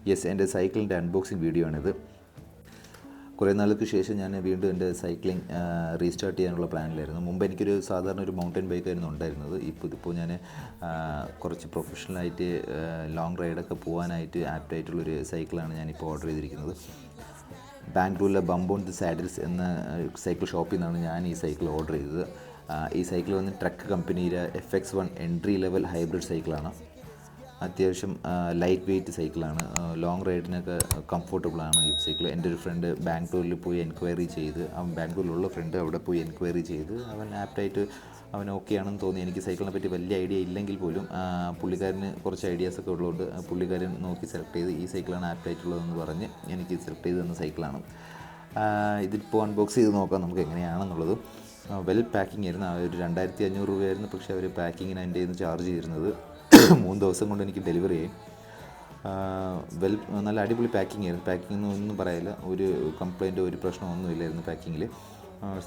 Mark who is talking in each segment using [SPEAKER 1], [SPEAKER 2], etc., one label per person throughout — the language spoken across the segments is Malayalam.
[SPEAKER 1] യെസ്, എൻ്റെ സൈക്കിളിൻ്റെ അൺബോക്സിങ് വീഡിയോ ആണിത്. കുറേ നാൾക്ക് ശേഷം ഞാൻ വീണ്ടും എൻ്റെ സൈക്ലിംഗ് റീസ്റ്റാർട്ട് ചെയ്യാനുള്ള പ്ലാനിലായിരുന്നു. മുമ്പ് എനിക്കൊരു സാധാരണ ഒരു മൗണ്ടൻ ബൈക്കായിരുന്നു ഉണ്ടായിരുന്നത്. ഇപ്പോൾ ഞാൻ കുറച്ച് പ്രൊഫഷണലായിട്ട് ലോങ് റൈഡൊക്കെ പോകാനായിട്ട് ആപ്റ്റായിട്ടുള്ളൊരു സൈക്കിളാണ് ഞാനിപ്പോൾ ഓർഡർ ചെയ്തിരിക്കുന്നത്. ബാംഗ്ലൂരിലെ ബംബ് ഓൺ ദി സാഡിൽസ് എന്ന സൈക്കിൾ ഷോപ്പിൽ നിന്നാണ് ഞാൻ ഈ സൈക്കിൾ ഓർഡർ ചെയ്തത്. ഈ സൈക്കിൾ വന്ന് ട്രക്ക് കമ്പനിയുടെ FX1 എൻട്രി ലെവൽ ഹൈബ്രിഡ് സൈക്കിളാണ്. അത്യാവശ്യം ലൈറ്റ് വെയ്റ്റ് സൈക്കിളാണ്. ലോങ് റൈഡിനൊക്കെ കംഫർട്ടബിളാണ് ഈ സൈക്കിൾ. എൻ്റെ ഒരു ഫ്രണ്ട് ബാംഗ്ലൂരിൽ പോയി എൻക്വയറി ചെയ്ത്, ബാംഗ്ലൂരിലുള്ള ഫ്രണ്ട് അവിടെ പോയി എൻക്വയറി ചെയ്ത് അവൻ ആപ്റ്റായിട്ട് അവൻ ഓക്കെ ആണെന്ന് തോന്നി. എനിക്ക് സൈക്കിളിനെ പറ്റി വലിയ ഐഡിയ ഇല്ലെങ്കിൽ പോലും പുള്ളിക്കാരന് കുറച്ച് ഐഡിയാസൊക്കെ ഉള്ളതുകൊണ്ട് പുള്ളിക്കാരൻ നോക്കി സെലക്ട് ചെയ്ത് ഈ സൈക്കിളാണ് ആപ്റ്റായിട്ടുള്ളതെന്ന് പറഞ്ഞ് എനിക്ക് സെലക്ട് ചെയ്ത് തന്ന സൈക്കിളാണ്. ഇതിപ്പോൾ അൺബോക്സ് ചെയ്ത് നോക്കാം നമുക്ക് എങ്ങനെയാണെന്നുള്ളത്. വെൽ പാക്കിംഗ് ആയിരുന്നു. ഒരു 2500 രൂപയായിരുന്നു. പക്ഷേ അവർ പാക്കിങ്ങിന് എൻ്റെ നിന്ന് ചാർജ് ചെയ്തിരുന്നത് 3 ദിവസം കൊണ്ട് എനിക്ക് ഡെലിവറി ചെയ്യും. നല്ല അടിപൊളി പാക്കിംഗ് ആയിരുന്നു. പാക്കിംഗ് ഒന്നും പറയില്ല, ഒരു കംപ്ലയിൻറ്റോ ഒരു പ്രശ്നമൊന്നുമില്ലായിരുന്നു പാക്കിങ്ങിൽ.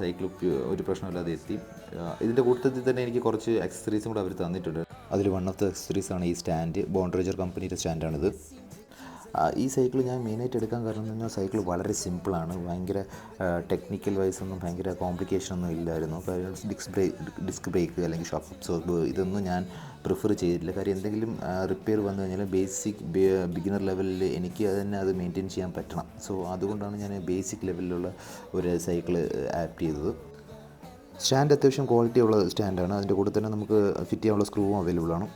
[SPEAKER 1] സൈക്കിൾ ഒരു പ്രശ്നമില്ലാതെ എത്തി. ഇതിൻ്റെ കൂട്ടത്തിൽ തന്നെ എനിക്ക് കുറച്ച് അക്സസറീസും കൂടെ അവർ തന്നിട്ടുണ്ട്. അതിൽ വൺ ഓഫ് ദ അക്സസറീസാണ് ഈ സ്റ്റാൻഡ്. ബോൺഡ്രേജർ കമ്പനിയുടെ സ്റ്റാൻഡാണിത്. ഈ സൈക്കിൾ ഞാൻ മെയിനായിട്ട് എടുക്കാൻ കാരണം എന്ന് പറഞ്ഞാൽ സൈക്കിൾ വളരെ സിമ്പിളാണ്. ഭയങ്കര ടെക്നിക്കൽ വൈസ് ഒന്നും ഭയങ്കര കോംപ്ലിക്കേഷനൊന്നും ഇല്ലായിരുന്നു. കാര്യം ഡിസ്ക് ബ്രേക്ക് അല്ലെങ്കിൽ ഷോക്ക് അബ്സോർബ് ഇതൊന്നും ഞാൻ പ്രിഫർ ചെയ്തിട്ടില്ല. കാര്യം എന്തെങ്കിലും റിപ്പയർ വന്നു കഴിഞ്ഞാൽ ബിഗിനർ ലെവലിൽ എനിക്ക് തന്നെ അത് മെയിൻറ്റെയിൻ ചെയ്യാൻ പറ്റണം. സോ അതുകൊണ്ടാണ് ഞാൻ ബേസിക് ലെവലിലുള്ള ഒരു സൈക്കിൾ ആപ്റ്റ് ചെയ്തത്. സ്റ്റാൻഡ് അത്യാവശ്യം ക്വാളിറ്റി ഉള്ള സ്റ്റാൻഡാണ്. അതിൻ്റെ കൂടെ തന്നെ നമുക്ക് ഫിറ്റ് ചെയ്യാനുള്ള സ്ക്രൂവും അവൈലബിൾ ആണ്.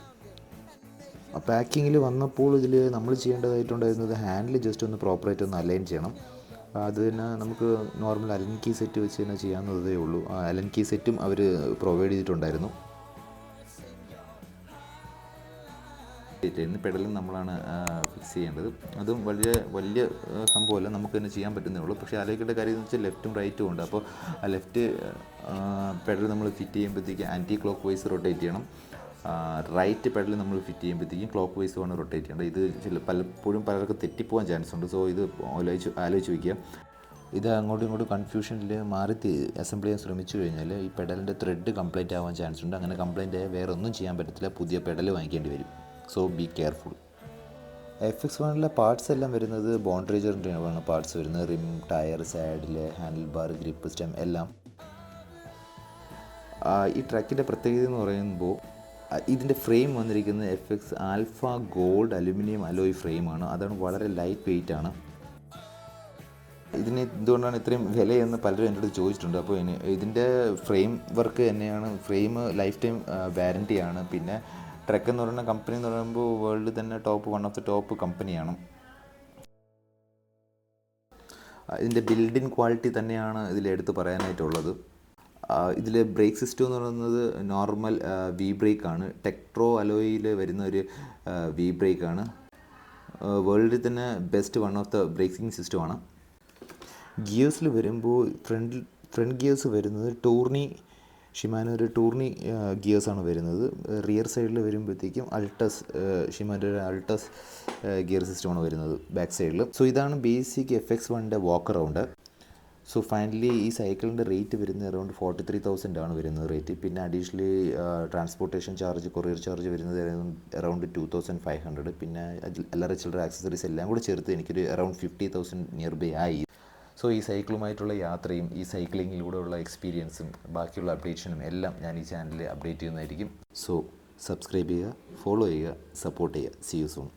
[SPEAKER 1] പാക്കിങ്ങിൽ വന്നപ്പോൾ ഇതിൽ നമ്മൾ ചെയ്യേണ്ടതായിട്ടുണ്ടായിരുന്നത് ഹാൻഡിൽ ജസ്റ്റ് ഒന്ന് പ്രോപ്പറായിട്ട് ഒന്ന് അലൈൻ ചെയ്യണം. അത് തന്നെ നമുക്ക് നോർമൽ അലൻ കീ സെറ്റ് വെച്ച് തന്നെ ചെയ്യാവുന്നതേ ഉള്ളൂ. അലൻ കീ സെറ്റും അവർ പ്രൊവൈഡ് ചെയ്തിട്ടുണ്ടായിരുന്നു. പെഡലും നമ്മളാണ് ഫിക്സ് ചെയ്യേണ്ടത്. അതും വലിയ സംഭവമല്ല, നമുക്ക് തന്നെ ചെയ്യാൻ പറ്റുന്നേ ഉള്ളൂ. പക്ഷേ ആലോചിക്കേണ്ട കാര്യം എന്ന് വെച്ചാൽ ലെഫ്റ്റും റൈറ്റും ഉണ്ട്. അപ്പോൾ ആ ലെഫ്റ്റ് പെഡൽ നമ്മൾ ഫിറ്റ് ചെയ്യുമ്പോഴത്തേക്ക് ആൻറ്റി ക്ലോക്ക് വൈസ് റൊട്ടേറ്റ് ചെയ്യണം. റൈറ്റ് പെഡൽ നമ്മൾ ഫിറ്റ് ചെയ്യുമ്പോഴത്തേക്കും ക്ലോക്ക് വൈസ് ആണ് റൊട്ടേറ്റ് ചെയ്യേണ്ടത്. ഇത് പലപ്പോഴും പലർക്കും തെറ്റിപ്പോകാൻ ചാൻസ് ഉണ്ട്. സോ ഇത് ആലോചിച്ച് വയ്ക്കുക. ഇത് അങ്ങോട്ടും ഇങ്ങോട്ടും കൺഫ്യൂഷനിൽ മാറി അസംബിൾ ചെയ്യാൻ ശ്രമിച്ചു കഴിഞ്ഞാൽ ഈ പെഡലിൻ്റെ ത്രെഡ് കംപ്ലൈൻറ്റ് ആവാൻ ചാൻസ് ഉണ്ട്. അങ്ങനെ കംപ്ലൈൻറ്റ് ആയാൽ വേറെ ഒന്നും ചെയ്യാൻ പറ്റത്തില്ല, പുതിയ പെഡൽ വാങ്ങിക്കേണ്ടി വരും. So be careful. FX1 parts എല്ലാം വരുന്നത് ബോൺഡ്രേജറിൻ്റെ ആണ് പാർട്സ് വരുന്നത്. Rim, tyre, saddle, handle bar, grip stem എല്ലാം. ഈ ട്രക്കിൻ്റെ പ്രത്യേകത എന്ന് പറയുമ്പോൾ ഇതിൻ്റെ ഫ്രെയിം വന്നിരിക്കുന്നത് FX alpha gold aluminium alloy ഫ്രെയിമാണ്. അതാണ് വളരെ ലൈറ്റ് വെയ്റ്റ് ആണ്. ഇതിന് എന്തുകൊണ്ടാണ് ഇത്രയും വിലയെന്ന് പലരും എൻ്റെ അടുത്ത് ചോദിച്ചിട്ടുണ്ട്. അപ്പോൾ ഇതിൻ്റെ ഫ്രെയിം വർക്ക് തന്നെയാണ്. ഫ്രെയിം ലൈഫ് ടൈം വാറൻറ്റിയാണ്. പിന്നെ ട്രക്ക് എന്ന് പറയുന്ന കമ്പനി എന്ന് പറയുമ്പോൾ വേൾഡിൽ തന്നെ വൺ ഓഫ് ദി ടോപ്പ് കമ്പനിയാണ്. ഇതിൻ്റെ ബിൽഡിൻ ക്വാളിറ്റി തന്നെയാണ് ഇതിലെടുത്ത് പറയാനായിട്ടുള്ളത്. ഇതിൽ ബ്രേക്ക് സിസ്റ്റം എന്ന് പറയുന്നത് നോർമൽ വി ബ്രേക്കാണ്. ടെക്ട്രോ അലോയിൽ വരുന്ന ഒരു വി ബ്രേക്കാണ്. വേൾഡിൽ തന്നെ best one of the braking സിസ്റ്റമാണ്. ഗിയേഴ്സിൽ വരുമ്പോൾ ഫ്രണ്ട് ഗിയേഴ്സ് വരുന്നത് ഷിമാനോ ഒരു ടൂർണി ഗിയേഴ്സാണ് വരുന്നത്. റിയർ സൈഡിൽ വരുമ്പോഴത്തേക്കും ഷിമാനോയുടെ അൾട്ടസ് ഗിയർ സിസ്റ്റമാണ് വരുന്നത് ബാക്ക് സൈഡിൽ. സോ ഇതാണ് ബേസിക് FX1 വാക്ക് അറൗണ്ട്. സോ ഫൈനലി ഈ സൈക്കിളിൻ്റെ റേറ്റ് വരുന്നത് അറൗണ്ട് 43,000 ആണ് വരുന്നത് റേറ്റ്. പിന്നെ additionally transportation charge, courier charge വരുന്നത് അറൗണ്ട് 2,500. പിന്നെ അല്ലറ ചില്ലറ ആക്സസറീസ് എല്ലാം കൂടി ചേർത്ത് എനിക്കൊരു അറൗണ്ട് 50,000 നിയർ ബൈ ആയി. സോ ഈ സൈക്കിളുമായിട്ടുള്ള യാത്രയും ഈ സൈക്ലിങ്ങിലൂടെയുള്ള എക്സ്പീരിയൻസും ബാക്കിയുള്ള അപ്ഡേഷനും എല്ലാം ഞാൻ ഈ ചാനലിൽ അപ്ഡേറ്റ് ചെയ്യുന്നതായിരിക്കും. സോ സബ്സ്ക്രൈബ് ചെയ്യുക, ഫോളോ ചെയ്യുക, സപ്പോർട്ട് ചെയ്യുക. See you soon.